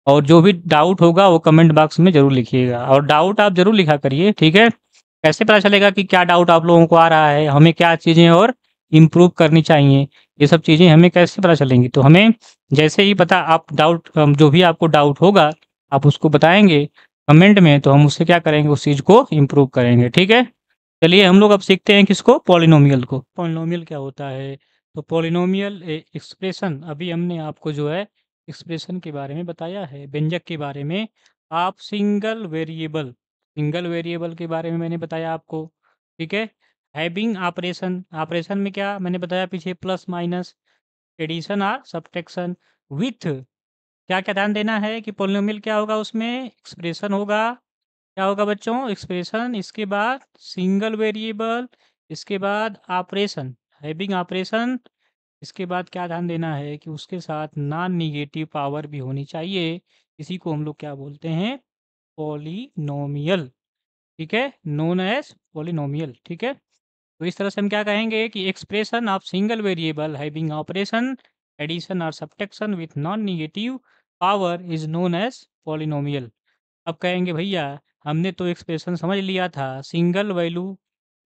और जो भी डाउट होगा वो कमेंट बॉक्स में जरूर लिखिएगा, और डाउट आप जरूर लिखा करिए। ठीक है, कैसे पता चलेगा कि क्या डाउट आप लोगों को आ रहा है, हमें क्या चीज़ें और इम्प्रूव करनी चाहिए, ये सब चीज़ें हमें कैसे पता चलेंगी? तो हमें जैसे ही पता आप डाउट जो भी आपको डाउट होगा, आप उसको बताएँगे कमेंट में, तो हम उससे क्या करेंगे, उस चीज़ को इम्प्रूव करेंगे, ठीक है? चलिए हम लोग अब सीखते हैं किसको? पॉलिनोमियल को। पॉलिनोमियल क्या होता है? तो पॉलिनोमियल एक्सप्रेशन, अभी हमने आपको जो है एक्सप्रेशन के बारे में बताया है, व्यंजक के बारे में। आप सिंगल वेरिएबल के बारे में मैंने बताया आपको, ठीक है? हैविंग ऑपरेशन, ऑपरेशन में क्या मैंने बताया पीछे, प्लस माइनस, एडिशन और सब्ट्रैक्शन। विथ, क्या-क्या ध्यान देना है कि पॉलिनोमियल क्या होगा उसमें? एक्सप्रेशन होगा। क्या होगा बच्चों? एक्सप्रेशन, इसके बाद सिंगल वेरिएबल, इसके बाद ऑपरेशन, हैविंग ऑपरेशन, इसके बाद क्या ध्यान देना है कि उसके साथ नॉन नेगेटिव पावर भी होनी चाहिए। इसी को हम लोग क्या बोलते हैं? पॉलिनोमियल, ठीक है? नोन एज पॉलिनोमियल, ठीक है? तो इस तरह से हम क्या कहेंगे कि expression of single variable having operation, addition और subtraction with non negative power is known as polynomial. अब कहेंगे भैया हमने तो एक्सप्रेशन समझ लिया था, सिंगल वैल्यू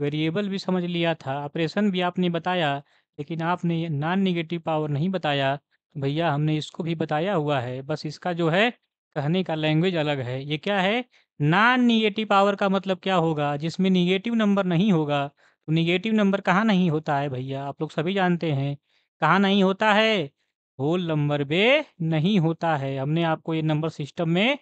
वेरिएबल भी समझ लिया था, ऑपरेशन भी आपने बताया, लेकिन आपने ये नॉन नेगेटिव पावर नहीं बताया। तो भैया हमने इसको भी बताया हुआ है, बस इसका जो है कहने का लैंग्वेज अलग है। ये क्या है? नॉन नेगेटिव पावर का मतलब क्या होगा? जिसमें नेगेटिव नंबर नहीं होगा। तो नेगेटिव नंबर कहाँ नहीं होता है भैया? आप लोग सभी जानते हैं। कहाँ नहीं होता है? होल नंबर में नहीं होता है। हमने आपको ये नंबर सिस्टम में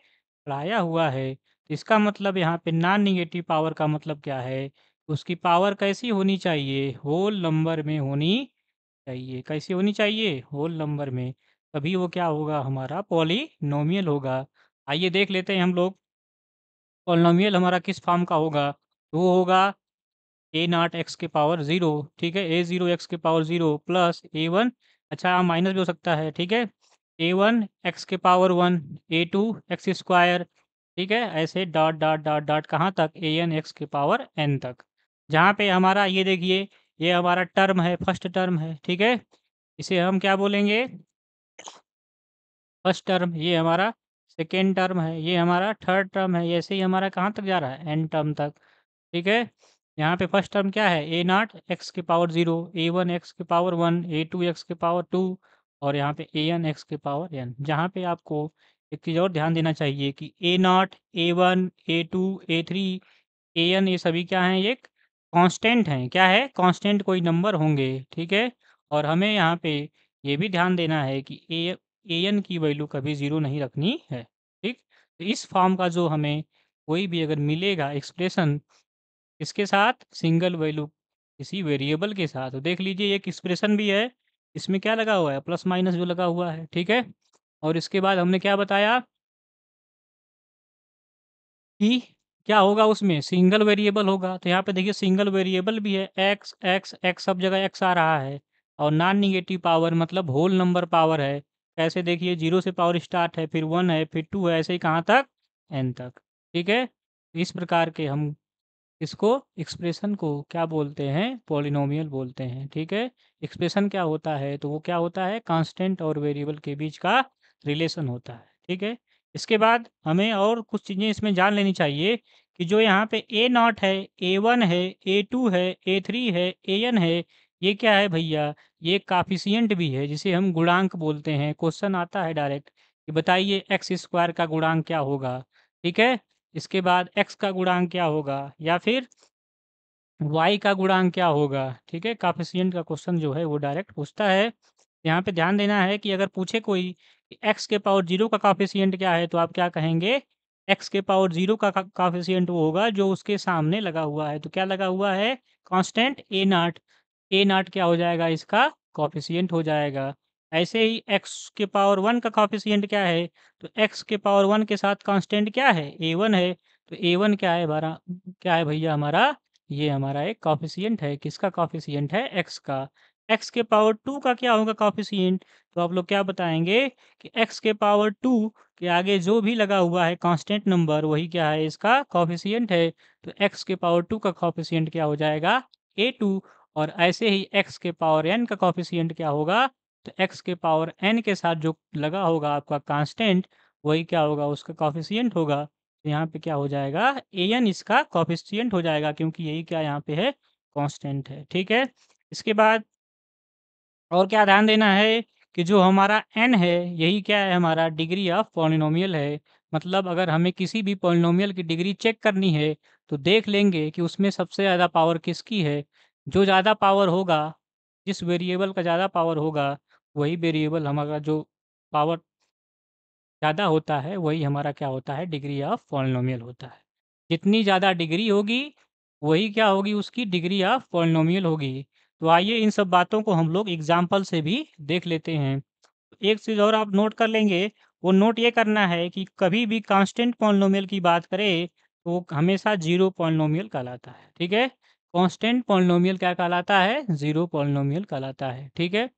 पढ़ाया हुआ है। तो इसका मतलब यहाँ पे नॉन नेगेटिव पावर का मतलब क्या है? उसकी पावर कैसी होनी चाहिए? होल नंबर में होनी चाहिए। कैसी होनी चाहिए? होल नंबर में। तभी वो क्या होगा? हमारा पॉलिनोमियल होगा। आइए देख लेते हैं हम लोग पॉलिनोमियल हमारा किस फॉर्म का होगा। तो वो होगा ए नॉट एक्स के पावर ज़ीरो, ठीक है? ए ज़ीरो एक्स के power zero plus a one, अच्छा माइनस भी हो सकता है, ठीक है? ए वन एक्स के पावर वन, ए टू एक्स स्क्वायर, ठीक है? ऐसे डॉट डॉट डॉट डॉट कहाँ तक? ए एन एक्स के पावर एन तक। जहाँ पे हमारा ये देखिए, ये हमारा टर्म है, फर्स्ट टर्म है, ठीक है? इसे हम क्या बोलेंगे? First term. ये हमारा सेकेंड टर्म है, ये हमारा थर्ड टर्म है। ऐसे ही हमारा कहाँ तक जा रहा है? एन टर्म तक, ठीक है? यहाँ पे फर्स्ट टर्म क्या है? ए नॉट एक्स के power zero, a one x के पावर वन, ए टू एक्स के पावर टू, और यहाँ पे ए एन एक्स के पावर एन। जहाँ पे आपको एक चीज़ और ध्यान देना चाहिए कि A naught, A one, A two, A three, A N, ये सभी क्या हैं? एक कांस्टेंट हैं। क्या है? कांस्टेंट कोई नंबर होंगे, ठीक है? और हमें यहाँ पे ये भी ध्यान देना है कि ए एन की वैल्यू कभी ज़ीरो नहीं रखनी है, ठीक? तो इस फॉर्म का जो हमें कोई भी अगर मिलेगा एक्सप्रेशन, इसके साथ सिंगल वैल्यू किसी वेरिएबल के साथ, तो देख लीजिए एक एक्सप्रेशन भी है, इसमें क्या लगा हुआ है? प्लस माइनस जो लगा हुआ है, ठीक है? और इसके बाद हमने क्या बताया कि क्या होगा उसमें? सिंगल वेरिएबल होगा। तो यहाँ पे देखिए सिंगल वेरिएबल भी है, एक्स एक्स एक्स, सब जगह एक्स आ रहा है। और नॉन निगेटिव पावर मतलब होल नंबर पावर है। कैसे? देखिए जीरो से पावर स्टार्ट है, फिर वन है, फिर टू है, ऐसे ही कहाँ तक? एन तक, ठीक है? इस प्रकार के हम इसको एक्सप्रेशन को क्या बोलते हैं? पॉलिनोमियल बोलते हैं, ठीक है? एक्सप्रेशन क्या होता है? तो वो क्या होता है? कांस्टेंट और वेरिएबल के बीच का रिलेशन होता है, ठीक है? इसके बाद हमें और कुछ चीज़ें इसमें जान लेनी चाहिए कि जो यहाँ पे ए नॉट है, ए वन है, ए टू है, ए थ्री है, ए एन है, ये क्या है भैया? ये काफिशिएंट भी है, जिसे हम गुणांक बोलते हैं। क्वेश्चन आता है डायरेक्ट कि बताइए एक्स स्क्वायर का गुणांक क्या होगा, ठीक है? इसके बाद x का गुणांक क्या होगा, या फिर y का गुणांक क्या होगा, ठीक है? काफिशिएंट का क्वेश्चन जो है वो डायरेक्ट पूछता है। यहाँ पे ध्यान देना है कि अगर पूछे कोई कि x के पावर जीरो का काफिशिएंट क्या है, तो आप क्या कहेंगे? x के पावर जीरो का काफिशिएंट वो होगा जो उसके सामने लगा हुआ है। तो क्या लगा हुआ है? Constant A naught. A not क्या हो जाएगा? इसका कोएफ़िशिएंट हो जाएगा। ऐसे ही x के पावर 1 का कोएफ़िशिएंट क्या है? तो x के पावर 1 के साथ कांस्टेंट क्या है? a1 है। तो a1 क्या है हमारा? क्या है भैया हमारा? ये हमारा एक कोएफ़िशिएंट है। किसका कोएफ़िशिएंट है? x का। x के पावर 2 का क्या होगा कोएफ़िशिएंट? तो आप लोग क्या बताएँगे कि x के पावर 2 के आगे जो भी लगा हुआ है कांस्टेंट नंबर, वही क्या है? इसका कोएफ़िशिएंट है। तो x के पावर 2 का कोएफ़िशिएंट क्या हो जाएगा? a2। और ऐसे ही x के पावर n का कोएफ़िशिएंट क्या होगा? तो x के पावर n के साथ जो लगा होगा आपका कांस्टेंट, वही क्या होगा? उसका कोएफ़िशिएंट होगा। तो यहाँ पे क्या हो जाएगा, an इसका कोएफ़िशिएंट हो जाएगा, क्योंकि यही क्या यहाँ पे है, कांस्टेंट है। ठीक है? इसके बाद और क्या ध्यान देना है कि जो हमारा n है, यही क्या है, हमारा डिग्री ऑफ पॉलिनोमियल है। मतलब अगर हमें किसी भी पॉलिनोमियल की डिग्री चेक करनी है, तो देख लेंगे कि उसमें सबसे ज़्यादा पावर किसकी है। जो ज़्यादा पावर होगा, जिस वेरिएबल का ज़्यादा पावर होगा, वही वेरिएबल हमारा जो पावर ज़्यादा होता है, वही हमारा क्या होता है, डिग्री ऑफ पॉलिनोमियल होता है। जितनी ज़्यादा डिग्री होगी, वही क्या होगी, उसकी डिग्री ऑफ पॉलिनोमियल होगी। तो आइए इन सब बातों को हम लोग एग्ज़ाम्पल से भी देख लेते हैं। एक चीज़ और आप नोट कर लेंगे, वो नोट ये करना है कि कभी भी कांस्टेंट पॉलिनोमियल की बात करें, तो वो हमेशा ज़ीरो पॉलिनोमियल कहलाता है। ठीक है? कांस्टेंट पॉलिनोमियल क्या कहलाता है, ज़ीरो पॉलिनोमियल कहलाता है। ठीक है?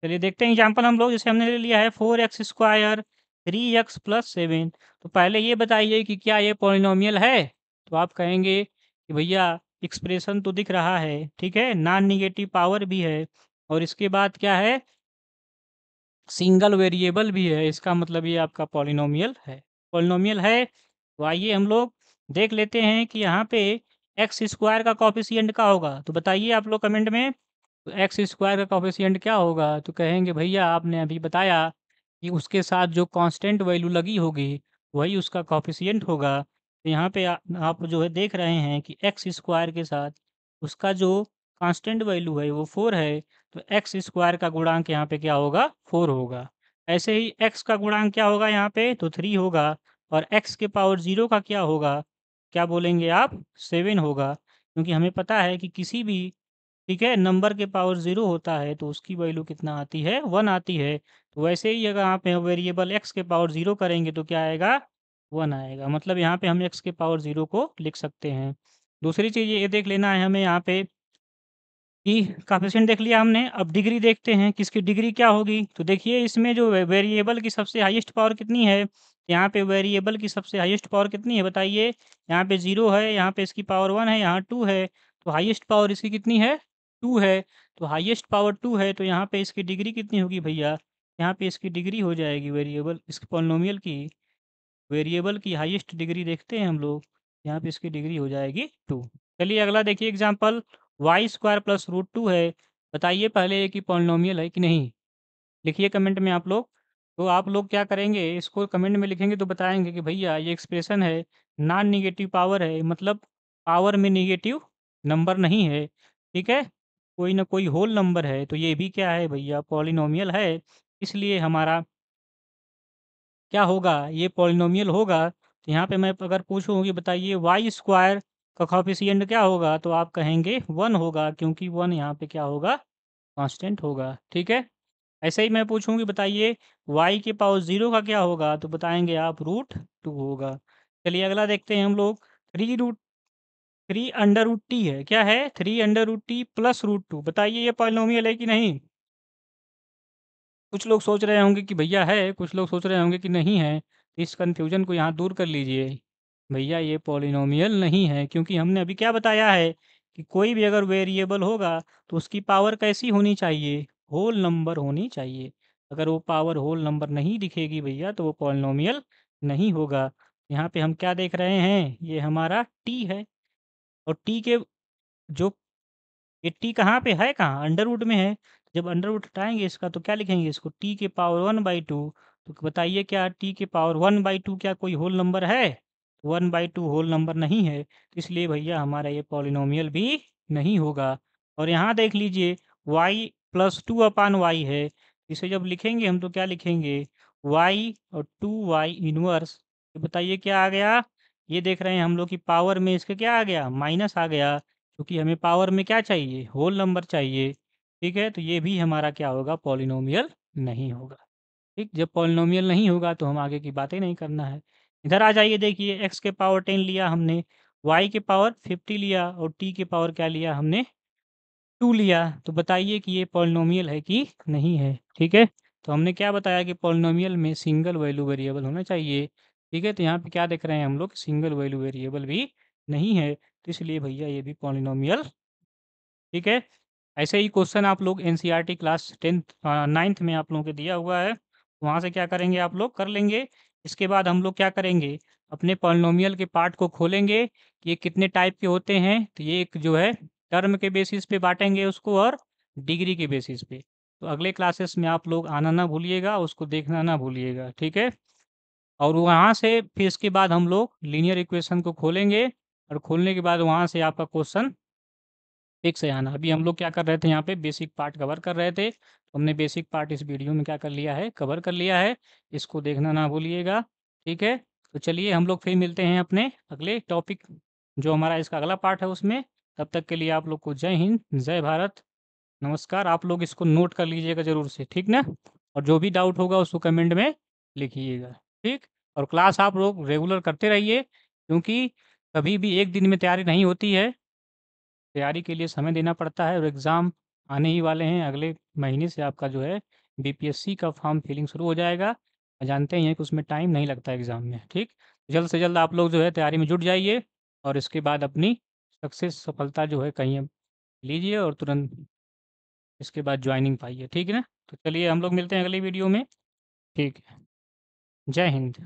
चलिए देखते हैं एग्जाम्पल हम लोग। जैसे हमने ले लिया है 4x² 3x + 7। तो पहले ये बताइए कि क्या ये पॉलिनोमियल है? तो आप कहेंगे कि भैया एक्सप्रेशन तो दिख रहा है, ठीक है, नॉन नेगेटिव पावर भी है, और इसके बाद क्या है, सिंगल वेरिएबल भी है। इसका मतलब ये आपका पॉलिनोमियल है। पॉलिनोमियल है, तो आइए हम लोग देख लेते हैं कि यहाँ पे x² का कोएफ़िशिएंट क्या होगा। तो बताइए आप लोग कमेंट में। तो x² का कोएफ़िशिएंट क्या होगा? तो कहेंगे भैया आपने अभी बताया कि उसके साथ जो कांस्टेंट वैल्यू लगी होगी, वही उसका कोएफ़िशिएंट होगा। तो यहाँ पे आप जो है देख रहे हैं कि x² के साथ उसका जो कांस्टेंट वैल्यू है वो 4 है, तो x² का गुणांक यहाँ पे क्या होगा, 4 होगा। ऐसे ही x का गुणांक क्या होगा यहाँ पे, तो 3 होगा, और x के पावर 0 का क्या होगा, क्या बोलेंगे आप, 7 होगा। क्योंकि हमें पता है कि किसी भी, ठीक है, नंबर के पावर 0 होता है तो उसकी वैल्यू कितना आती है, 1 आती है। तो वैसे ही अगर यहाँ पे वेरिएबल x के पावर 0 करेंगे तो क्या आएगा, 1 आएगा। मतलब यहाँ पे हम x के पावर 0 को लिख सकते हैं। दूसरी चीज़ ये देख लेना है हमें यहाँ पे कि कोएफ़िशिएंट देख लिया हमने, अब डिग्री देखते हैं कि इसकी डिग्री क्या होगी। तो देखिए इसमें जो वेरिएबल की सबसे हाईएस्ट पावर कितनी है, यहाँ पे वेरिएबल की सबसे हाईएस्ट पावर कितनी है बताइए। यहाँ पे 0 है, यहाँ पे इसकी पावर 1 है, यहाँ 2 है, तो हाईएस्ट पावर इसकी कितनी है, 2 है। तो हाईएस्ट पावर 2 है, तो यहाँ पे इसकी डिग्री कितनी होगी भैया, यहाँ पे इसकी डिग्री हो जाएगी वेरिएबल, इस पॉलिनोमियल की वेरिएबल की हाईएस्ट डिग्री देखते हैं हम लोग, यहाँ पे इसकी डिग्री हो जाएगी 2। चलिए अगला देखिए एग्जांपल, y² + √2 है। बताइए पहले ये कि पॉलिनोमियल है कि नहीं? लिखिए कमेंट में आप लोग। तो आप लोग क्या करेंगे, इसको कमेंट में लिखेंगे तो बताएँगे कि भैया ये एक्सप्रेशन है, नॉन नेगेटिव पावर है, मतलब पावर में नेगेटिव नंबर नहीं है, ठीक है? कोई ना कोई होल नंबर है, तो ये भी क्या है भैया, पॉलिनोमियल है। इसलिए हमारा क्या होगा, ये पॉलिनोमियल होगा। तो यहाँ पे मैं अगर पूछूँ कि बताइए y² का कोएफ़िशिएंट क्या होगा, तो आप कहेंगे 1 होगा, क्योंकि 1 यहाँ पे क्या होगा, कांस्टेंट होगा, ठीक है? ऐसे ही मैं पूछूँ कि बताइए y के पावर 0 का क्या होगा, तो बताएँगे आप √2 होगा। चलिए अगला देखते हैं हम लोग, 3√t है, क्या है, 3√t + √2। बताइए ये पॉलिनोमियल है कि नहीं? कुछ लोग सोच रहे होंगे कि भैया है, कुछ लोग सोच रहे होंगे कि नहीं है। इस कन्फ्यूज़न को यहाँ दूर कर लीजिए। भैया ये पॉलिनोमियल नहीं है, क्योंकि हमने अभी क्या बताया है कि कोई भी अगर वेरिएबल होगा तो उसकी पावर कैसी होनी चाहिए? होल नंबर होनी चाहिए। अगर वो पावर होल नंबर नहीं दिखेगी भैया, तो वो पॉलिनोमियल नहीं होगा। यहाँ पे हम क्या देख रहे हैं? ये हमारा t है, और t के जो ये टी कहाँ पे है, कहाँ अंडर रूट में है। जब अंडर रूट हटाएंगे इसका तो क्या लिखेंगे इसको, टी के पावर 1/2। तो बताइए क्या टी के पावर 1/2 क्या कोई होल नंबर है? 1/2 होल नंबर नहीं है, तो इसलिए भैया हमारा ये पॉलिनोमियल भी नहीं होगा। और यहाँ देख लीजिए y + 2/y है, इसे जब लिखेंगे हम तो क्या लिखेंगे, y और 2y इनवर्स। तो बताइए क्या आ गया, ये देख रहे हैं हम लोग की पावर में इसके क्या आ गया, माइनस आ गया, क्योंकि हमें पावर में क्या चाहिए, होल नंबर चाहिए, ठीक है? तो ये भी हमारा क्या होगा, पॉलिनोमियल नहीं होगा, ठीक? जब पॉलिनोमियल नहीं होगा तो हम आगे की बातें नहीं करना है। इधर आ जाइए, देखिए x के पावर 10 लिया हमने, y के पावर 50 लिया, और t के पावर क्या लिया हमने, 2 लिया। तो बताइए कि ये पॉलिनोमियल है कि नहीं है, ठीक है? तो हमने क्या बताया कि पॉलिनोमियल में सिंगल वैल्यू वेरिएबल होना चाहिए, ठीक है? तो यहाँ पे क्या देख रहे हैं हम लोग, सिंगल वैल्यू वेरिएबल भी नहीं है, तो इसलिए भैया ये भी पॉलिनोमियल, ठीक है? ऐसे ही क्वेश्चन आप लोग एनसीईआरटी क्लास 10th 9th में आप लोगों को दिया हुआ है, वहाँ से क्या करेंगे आप लोग कर लेंगे। इसके बाद हम लोग क्या करेंगे, अपने पॉलिनोमियल के पार्ट को खोलेंगे कि ये कितने टाइप के होते हैं। तो ये एक जो है टर्म के बेसिस पे बाँटेंगे उसको और डिग्री के बेसिस पे। तो अगले क्लासेस में आप लोग आना ना भूलिएगा, उसको देखना ना भूलिएगा, ठीक है? और वहाँ से फिर इसके बाद हम लोग लीनियर इक्वेशन को खोलेंगे और खोलने के बाद वहाँ से आपका क्वेश्चन फिक्स है आना। अभी हम लोग क्या कर रहे थे, यहाँ पे बेसिक पार्ट कवर कर रहे थे। तो हमने बेसिक पार्ट इस वीडियो में क्या कर लिया है, कवर कर लिया है। इसको देखना ना भूलिएगा, ठीक है? तो चलिए हम लोग फिर मिलते हैं अपने अगले टॉपिक, जो हमारा इसका अगला पार्ट है उसमें। तब तक के लिए आप लोग को जय हिंद, जय भारत, नमस्कार। आप लोग इसको नोट कर लीजिएगा ज़रूर से, ठीक ना? और जो भी डाउट होगा उसको कमेंट में लिखिएगा, ठीक? और क्लास आप लोग रेगुलर करते रहिए, क्योंकि कभी भी एक दिन में तैयारी नहीं होती है। तैयारी के लिए समय देना पड़ता है और एग्ज़ाम आने ही वाले हैं। अगले महीने से आपका जो है बीपीएससी का फॉर्म फिलिंग शुरू हो जाएगा। जानते ही हैं कि उसमें टाइम नहीं लगता एग्ज़ाम में, ठीक? जल्द से जल्द आप लोग जो है तैयारी में जुट जाइए और इसके बाद अपनी सफलता जो है कहीं लीजिए और तुरंत इसके बाद जॉइनिंग पाइए, ठीक है ना? तो चलिए हम लोग मिलते हैं अगली वीडियो में, ठीक है। जय हिंद।